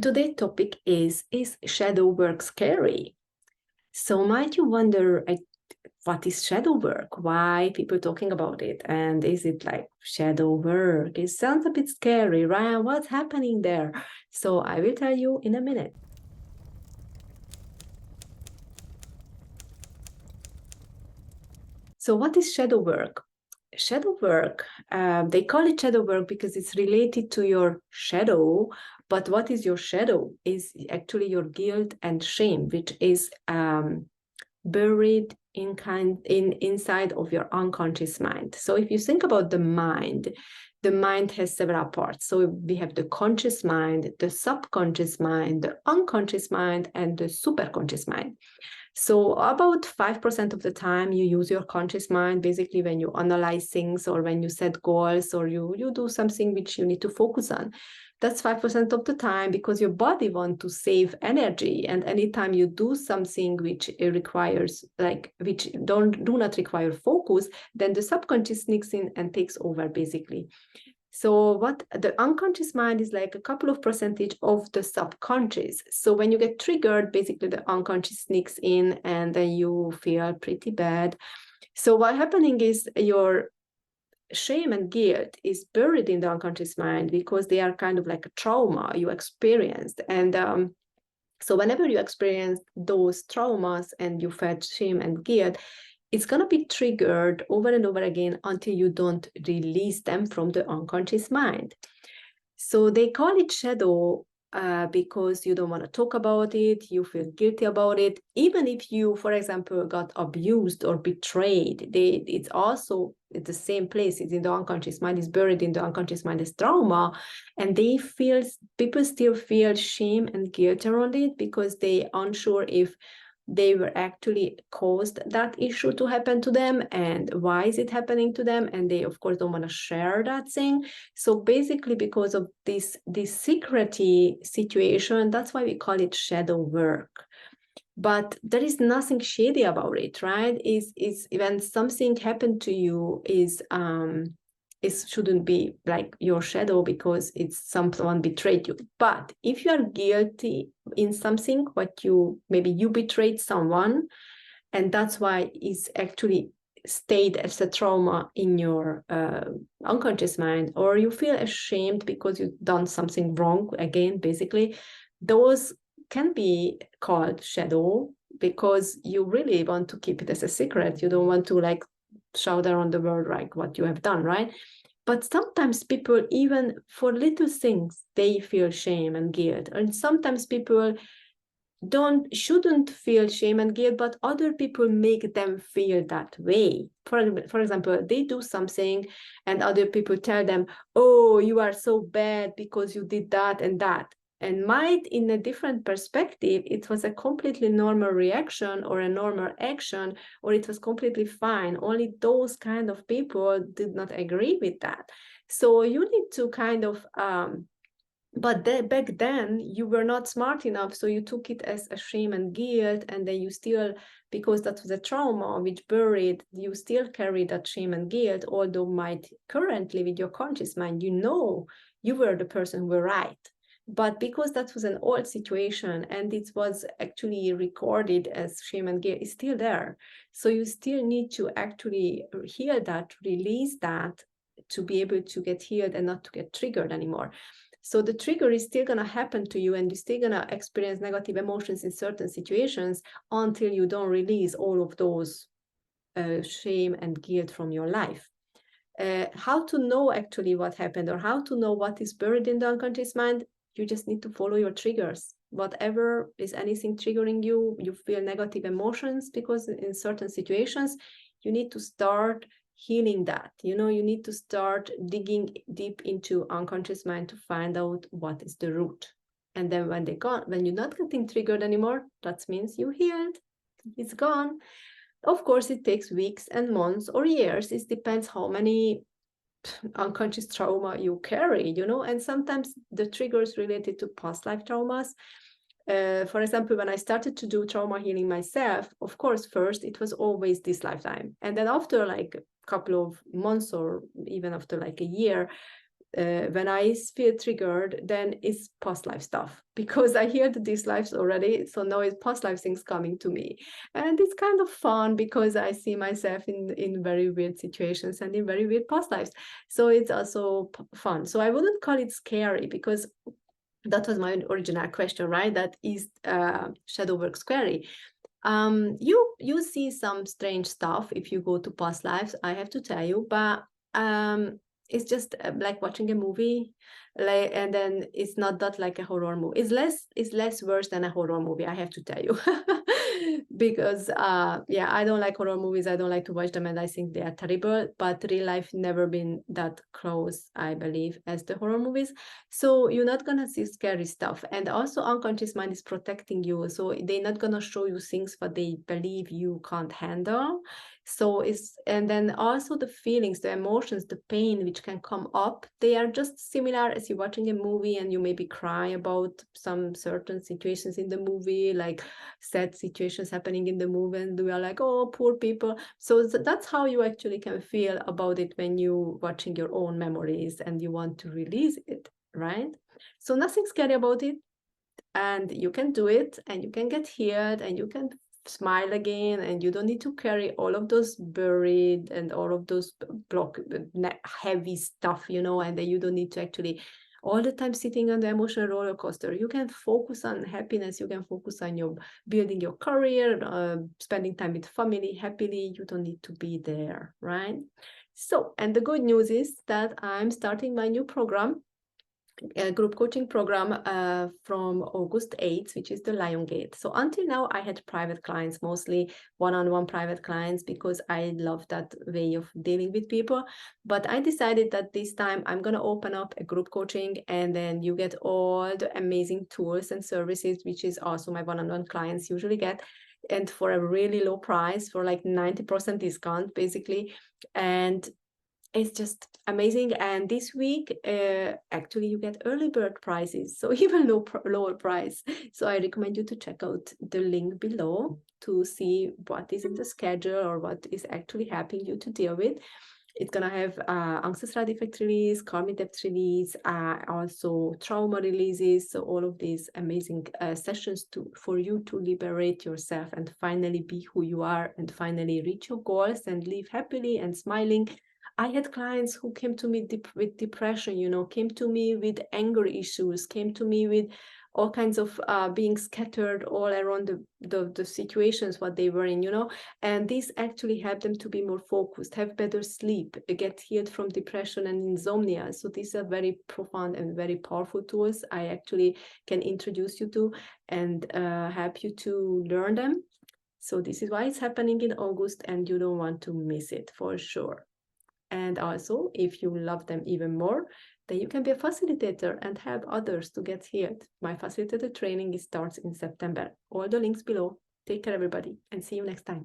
Today's topic is shadow work scary? So might you wonder what is shadow work? Why people talking about it? And is it like shadow work? It sounds a bit scary, right? What's happening there? So I will tell you in a minute. So what is shadow work? Shadow work, they call it shadow work because it's related to your shadow. But what is your shadow? Is actually your guilt and shame, which is buried inside of your unconscious mind. So if you think about the mind has several parts. So we have the conscious mind, the subconscious mind, the unconscious mind, and the superconscious mind. So about 5% of the time you use your conscious mind, basically when you analyze things or when you set goals or you do something which you need to focus on. That's 5% of the time because your body wants to save energy. And anytime you do something which requires, which do not require focus, then the subconscious sneaks in and takes over basically. So what the unconscious mind is like a couple of percentage of the subconscious. So when you get triggered, basically the unconscious sneaks in and then you feel pretty bad. So what happening is your shame and guilt is buried in the unconscious mind because they are kind of like a trauma you experienced. And so whenever you experience those traumas and you felt shame and guilt, it's going to be triggered over and over again until you don't release them from the unconscious mind. So they call it shadow because you don't want to talk about it, you feel guilty about it. Even if you, for example, got abused or betrayed, it's also at the same place. It's in the unconscious mind, it's buried in the unconscious mind as trauma. And people still feel shame and guilt around it because they unsure if they were actually caused that issue to happen to them and why is it happening to them, and they of course don't want to share that thing. So basically because of this secrecy situation, that's why we call it shadow work. But there is nothing shady about it, right? Is when something happened to you is it shouldn't be like your shadow because it's someone betrayed you. But if you are guilty in something, maybe you betrayed someone, and that's why it's actually stayed as a trauma in your unconscious mind, or you feel ashamed because you've done something wrong, again, basically, those can be called shadow because you really want to keep it as a secret. You don't want to like shout around the world like what you have done, right? But sometimes people, even for little things, they feel shame and guilt. And sometimes people shouldn't feel shame and guilt, but other people make them feel that way. For example, they do something and other people tell them, oh, you are so bad because you did that and that. And might, in a different perspective, it was a completely normal reaction or a normal action, or it was completely fine. Only those kind of people did not agree with that. So you need to kind of but back then you were not smart enough, so you took it as a shame and guilt, and then you still, because that was a trauma which buried, you still carry that shame and guilt, although might currently with your conscious mind you were the person who were right. But because that was an old situation and it was actually recorded as shame and guilt, it's still there. So you still need to actually heal that, release that, to be able to get healed and not to get triggered anymore. So the trigger is still going to happen to you and you're still going to experience negative emotions in certain situations until you don't release all of those shame and guilt from your life. How to know actually what happened, or how to know what is buried in the unconscious mind? You just need to follow your triggers. Whatever is anything triggering you, you feel negative emotions because in certain situations, you need to start healing that. You need to start digging deep into unconscious mind to find out what is the root. And then when you're not getting triggered anymore, that means you healed. It's gone. Of course, it takes weeks and months or years. It depends how many unconscious trauma you carry, and sometimes the triggers related to past life traumas. For example, when I started to do trauma healing myself, of course, first it was always this lifetime. And then after like a couple of months or even after like a year, when I feel triggered, then it's past life stuff, because I heard these lives already. So now it's past life things coming to me. And it's kind of fun because I see myself in very weird situations and in very weird past lives. So it's also fun. So I wouldn't call it scary, because that was my original question, right? That is shadow work scary. You see some strange stuff if you go to past lives, I have to tell you, but it's just like watching a movie, like, and then it's not that like a horror movie. It's less worse than a horror movie, I have to tell you. Because yeah, I don't like horror movies, I don't like to watch them, and I think they are terrible, but real life never been that close, I believe, as the horror movies. So you're not gonna see scary stuff, and also unconscious mind is protecting you, so they're not gonna show you things what they believe you can't handle. So and then also the feelings, the emotions, the pain which can come up, they are just similar as you're watching a movie and you maybe cry about some certain situations in the movie, like sad situations happening in the movie, and we are like, oh, poor people. So that's how you actually can feel about it when you watching your own memories and you want to release it, right? So nothing scary about it, and you can do it, and you can get healed, and you can smile again, and you don't need to carry all of those buried and all of those heavy stuff, and then you don't need to actually all the time sitting on the emotional roller coaster. You can focus on happiness, you can focus on your building your career, spending time with family happily. You don't need to be there, right? So, and the good news is that I'm starting my new program, a group coaching program from August 8th, which is the Lion Gate. So until now, I had private clients, mostly one-on-one private clients, because I love that way of dealing with people. But I decided that this time I'm going to open up a group coaching, and then you get all the amazing tools and services, which is also my one-on-one clients usually get, and for a really low price, for like 90% discount, basically. And it's just amazing. And this week, actually, you get early bird prices, so even lower price. So I recommend you to check out the link below to see what is in the schedule or what is actually helping you to deal with. It's gonna have ancestral defect release, karmic debt release, also trauma releases. So all of these amazing sessions for you to liberate yourself and finally be who you are, and finally reach your goals and live happily and smiling. I had clients who came to me with depression, came to me with anger issues, came to me with all kinds of being scattered all around the situations what they were in, and this actually helped them to be more focused, have better sleep, get healed from depression and insomnia. So these are very profound and very powerful tools I actually can introduce you to and help you to learn them. So this is why it's happening in August, and you don't want to miss it for sure. And also, if you love them even more, then you can be a facilitator and help others to get healed. My facilitator training starts in September. All the links below. Take care, everybody, and see you next time.